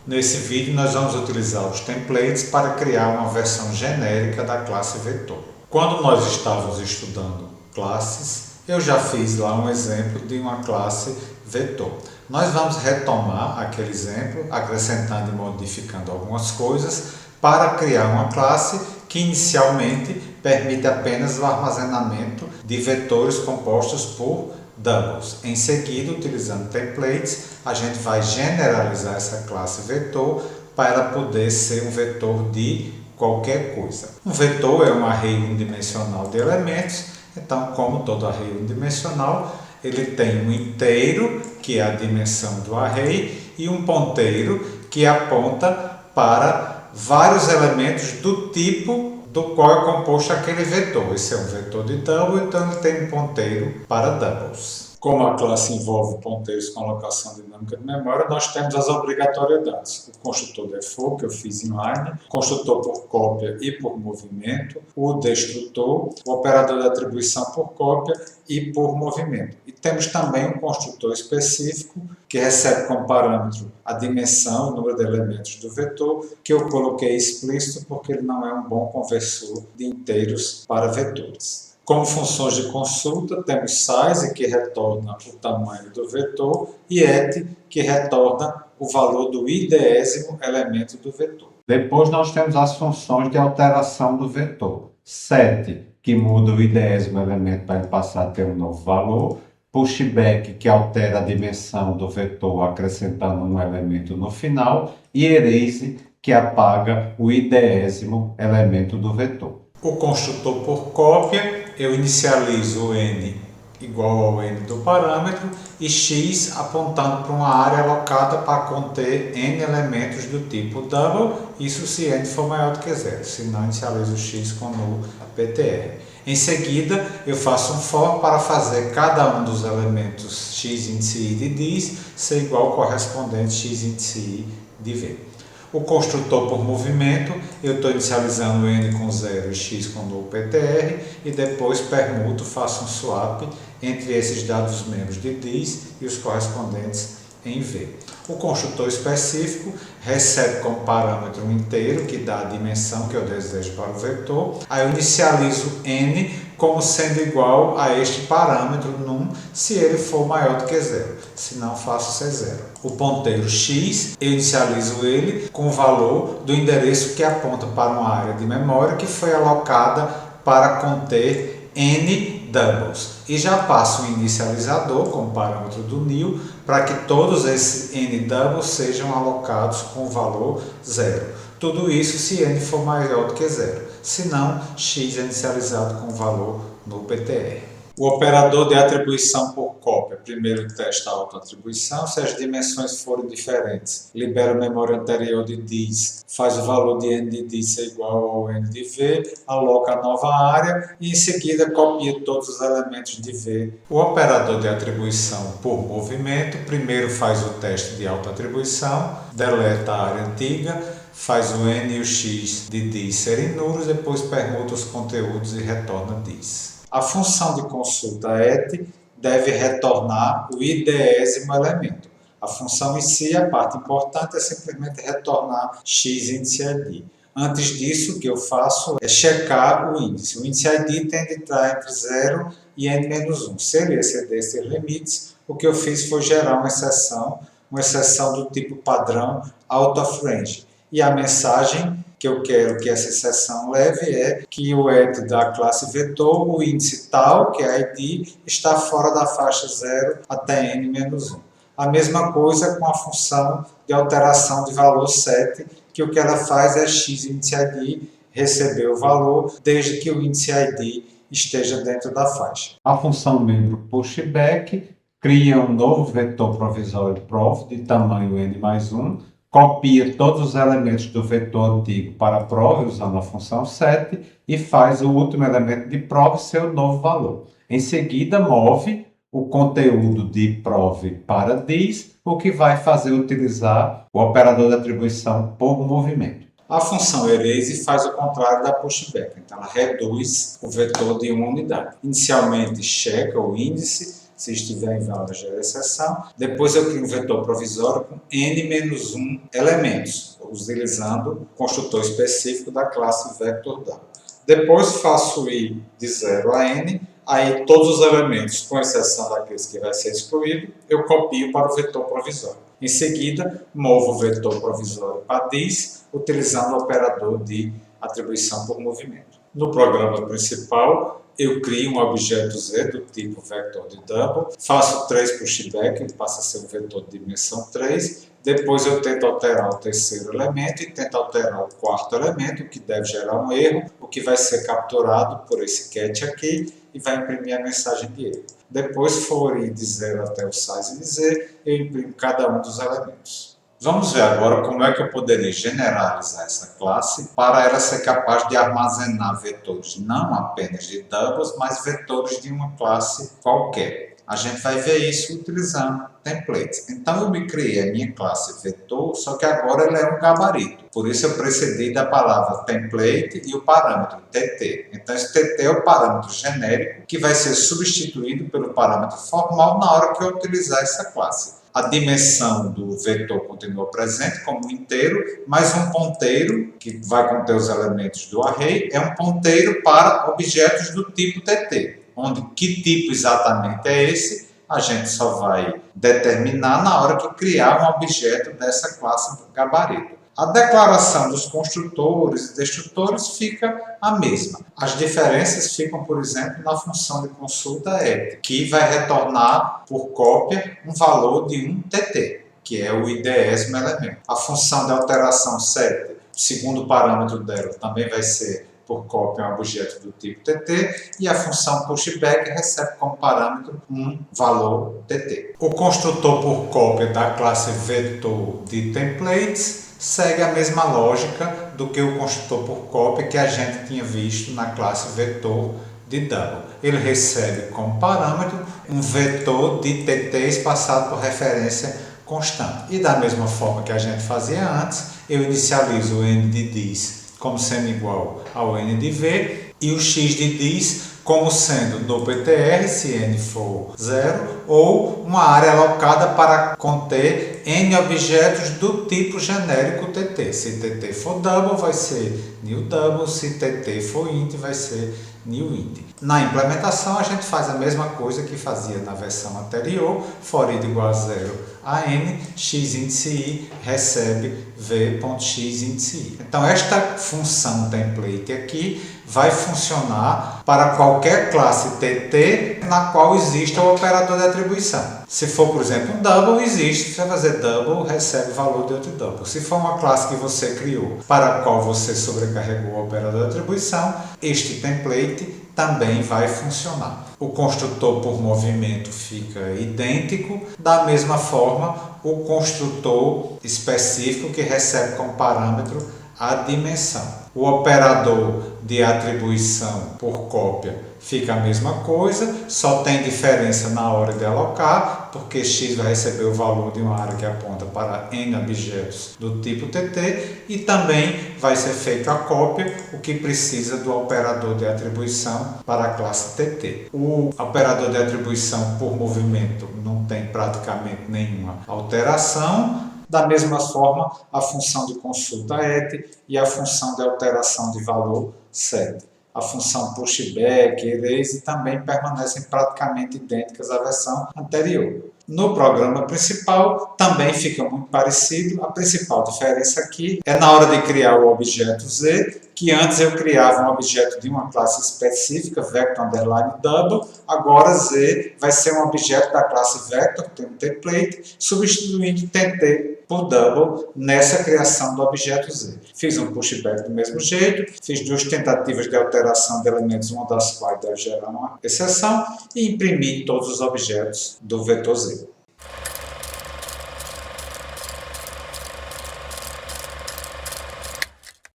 Nesse vídeo nós vamos utilizar os templates para criar uma versão genérica da classe vetor. Quando nós estávamos estudando classes, eu já fiz lá um exemplo de uma classe vetor. Nós vamos retomar aquele exemplo, acrescentando e modificando algumas coisas para criar uma classe que inicialmente permite apenas o armazenamento de vetores compostos por doubles. Em seguida, utilizando templates, a gente vai generalizar essa classe vetor para poder ser um vetor de qualquer coisa. Um vetor é um array unidimensional de elementos, então, como todo array unidimensional, ele tem um inteiro, que é a dimensão do array, e um ponteiro, que aponta para vários elementos do tipo do qual é composto aquele vetor. Esse é um vetor de double, então ele tem um ponteiro para doubles. Como a classe envolve ponteiros com alocação dinâmica de memória, nós temos as obrigatoriedades. O construtor default, que eu fiz inline, construtor por cópia e por movimento, o destrutor, o operador de atribuição por cópia e por movimento. E temos também um construtor específico que recebe como parâmetro a dimensão, o número de elementos do vetor, que eu coloquei explícito porque ele não é um bom conversor de inteiros para vetores. Como funções de consulta, temos size, que retorna o tamanho do vetor, e et, que retorna o valor do idésimo elemento do vetor. Depois nós temos as funções de alteração do vetor. Set, que muda o idésimo elemento para ele passar a ter um novo valor. Pushback, que altera a dimensão do vetor acrescentando um elemento no final. E erase, que apaga o idésimo elemento do vetor. O construtor por cópia, eu inicializo o n igual ao n do parâmetro e x apontando para uma área alocada para conter n elementos do tipo double, isso se n for maior do que zero, senão inicializo o x com null ptr. Em seguida, eu faço um for para fazer cada um dos elementos x índice i de dis ser igual ao correspondente x índice i de v. O construtor por movimento, eu estou inicializando n com 0 e x com null ptr e depois permuto, faço um swap entre esses dados membros de dis e os correspondentes em v. O construtor específico recebe como parâmetro um inteiro que dá a dimensão que eu desejo para o vetor. Aí eu inicializo n como sendo igual a este parâmetro num se ele for maior do que zero, senão faço ser zero. O ponteiro x, eu inicializo ele com o valor do endereço que aponta para uma área de memória que foi alocada para conter n doubles. E já passo o inicializador como parâmetro do nil para que todos esses n doubles sejam alocados com o valor zero. Tudo isso se n for maior do que zero, senão x é inicializado com o valor no ptr. O operador de atribuição por cópia, primeiro testa a autoatribuição, se as dimensões forem diferentes, libera a memória anterior de dis, faz o valor de n de dis ser igual ao n de v, aloca a nova área e em seguida copia todos os elementos de v. O operador de atribuição por movimento, primeiro faz o teste de autoatribuição, deleta a área antiga, faz o n e o x de dis serem nulos, depois permuta os conteúdos e retorna dis. A função de consulta et deve retornar o idésimo elemento. A função em si, a parte importante, é simplesmente retornar x índice id. Antes disso, o que eu faço é checar o índice. O índice id tem de estar entre 0 e n-1. Se ele exceder esses limites, o que eu fiz foi gerar uma exceção do tipo padrão out of range. E a mensagem que eu quero que essa exceção leve é que o et da classe vetor, o índice tal, que é id, está fora da faixa 0 até n-1. A mesma coisa com a função de alteração de valor set, que o que ela faz é x índice id receber o valor desde que o índice id esteja dentro da faixa. A função membro pushback cria um novo vetor provisório prof de tamanho n mais 1, copia todos os elementos do vetor antigo para prov usando a função set e faz o último elemento de prov ser o novo valor. Em seguida, move o conteúdo de prov para dis, o que vai fazer utilizar o operador de atribuição por movimento. A função erase faz o contrário da pushback, então ela reduz o vetor de uma unidade. Inicialmente checa o índice, se estiver inválido gera exceção. Depois eu crio um vetor provisório com n-1 elementos, utilizando o construtor específico da classe vector double. Depois faço i de 0 a n, aí todos os elementos, com exceção daqueles que vai ser excluído, eu copio para o vetor provisório. Em seguida, movo o vetor provisório para this, utilizando o operador de atribuição por movimento. No programa principal, eu crio um objeto Z do tipo vector de double, faço 3 pushback, ele passa a ser um vetor de dimensão 3, depois eu tento alterar o terceiro elemento e tento alterar o quarto elemento, o que deve gerar um erro, o que vai ser capturado por esse catch aqui e vai imprimir a mensagem de erro. Depois, for i de 0 até o size de Z, eu imprimo cada um dos elementos. Vamos ver agora como é que eu poderia generalizar essa classe para ela ser capaz de armazenar vetores não apenas de doubles, mas vetores de uma classe qualquer. A gente vai ver isso utilizando templates. Então eu me criei a minha classe vetor, só que agora ela é um gabarito. Por isso eu precedi da palavra template e o parâmetro tt. Então esse tt é o parâmetro genérico que vai ser substituído pelo parâmetro formal na hora que eu utilizar essa classe. A dimensão do vetor continua presente como inteiro, mas um ponteiro, que vai conter os elementos do array, é um ponteiro para objetos do tipo tt, onde que tipo exatamente é esse, a gente só vai determinar na hora que criar um objeto dessa classe gabarito. A declaração dos construtores e destrutores fica a mesma. As diferenças ficam, por exemplo, na função de consulta et, que vai retornar por cópia um valor de um tt, que é o idésimo elemento. A função de alteração set, segundo o parâmetro dela, também vai ser por cópia um objeto do tipo tt, e a função pushback recebe como parâmetro um valor tt. O construtor por cópia da classe vetor de templates segue a mesma lógica do que o construtor por cópia que a gente tinha visto na classe vetor de double. Ele recebe como parâmetro um vetor de tt's passado por referência constante. E da mesma forma que a gente fazia antes, eu inicializo o n de this como sendo igual ao n de v e o x de this como sendo no PTR, se n for 0, ou uma área alocada para conter n objetos do tipo genérico tt. Se tt for double, vai ser new double, se tt for int, vai ser new int. Na implementação, a gente faz a mesma coisa que fazia na versão anterior, for i igual a 0 a n, x índice i recebe v.x índice i. Então, esta função template aqui vai funcionar para qualquer classe tt na qual exista o operador de atribuição. Se for, por exemplo, um double, existe. Se você fazer double, recebe o valor de outro double. Se for uma classe que você criou para a qual você sobrecarregou o operador de atribuição, este template também vai funcionar. O construtor por movimento fica idêntico, da mesma forma o construtor específico que recebe como parâmetro a dimensão. O operador de atribuição por cópia fica a mesma coisa, só tem diferença na hora de alocar, porque x vai receber o valor de uma área que aponta para n objetos do tipo tt, e também vai ser feita a cópia, o que precisa do operador de atribuição para a classe tt. O operador de atribuição por movimento não tem praticamente nenhuma alteração. Da mesma forma, a função de consulta et e a função de alteração de valor set. A função pushback, erase também permanecem praticamente idênticas à versão anterior. No programa principal também fica muito parecido. A principal diferença aqui é na hora de criar o objeto Z, que antes eu criava um objeto de uma classe específica, vector underline double, agora Z vai ser um objeto da classe vector, que tem um template, substituindo tt por double nessa criação do objeto Z. Fiz um pushback do mesmo jeito, fiz duas tentativas de alteração de elementos, uma das quais deve gerar uma exceção, e imprimi todos os objetos do vetor Z.